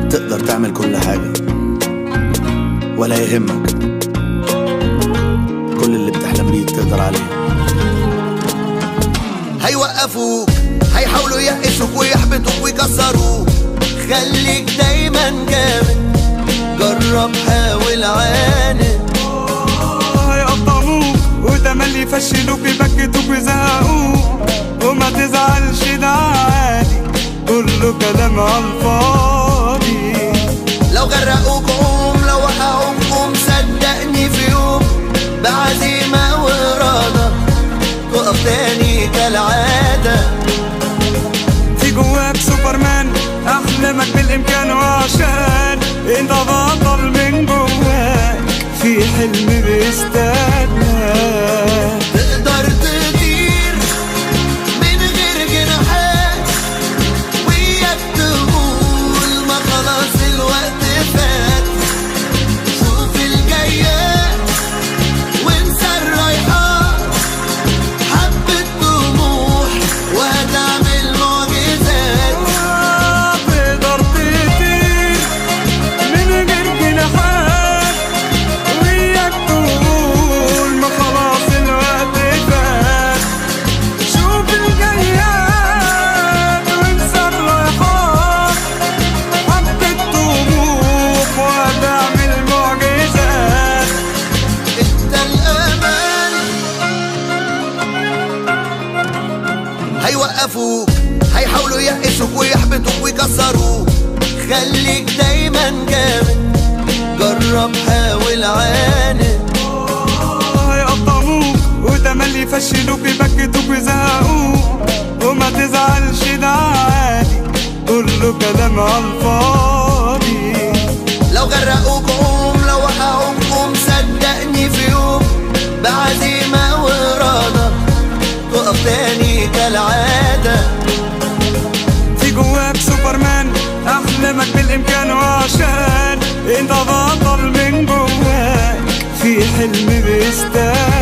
تقدر تعمل كل حاجة ولا يهمك، كل اللي بتحلم بيه تقدر عليه. هيوقفوك، هيحاولوا يقسوك ويحبطوك ويكسروك، خليك دايما جامد، جرب حاول عاند. هيقطعوك وتملي يفشلوك يبكتوك ويزهقوك، وما تزعلش ده عادي، كله كلام عالفاضي. لو غرقوك قوم، لو وقعوك قوم، صدقني في يوم بعزيمة وإرادة تقف تاني كالعادة. في جواك سوبرمان، أحلامك بالإمكان، وعشان انت بطل من جواك في حلم بيستناك. تقدر تطير من غير جناحات، وياك تقول ما خلاص الوقت فات. شوف الجايات وانسى الرايحات، حبة طموح وهتعمل معجزات. تقدر تطير من غير جناحات، وياك تقول ما خلاص الوقت فات. شوف الجايات وانسى الرايحات، حبة طموح وهتعمل معجزات. انت الأمان. هيوقفوك، هيحاولوا يقسوك ويحبطوك ويكسروك، خليك دايما جامد، جرب حاول عاند. هيقطعوك وتملي يفشلوك يبكتوك ويزهقوك، وما تزعلش ده عادي، كله كلام عالفاضي. لو غرقوك قوم، لو وقعوك قوم، صدقني في يوم بعزيمة وإرادة تقف تاني كالعادة. في جواك سوبرمان، أحلامك بالإمكان، وعشان انت بطل من جواك في حلم بيستناك.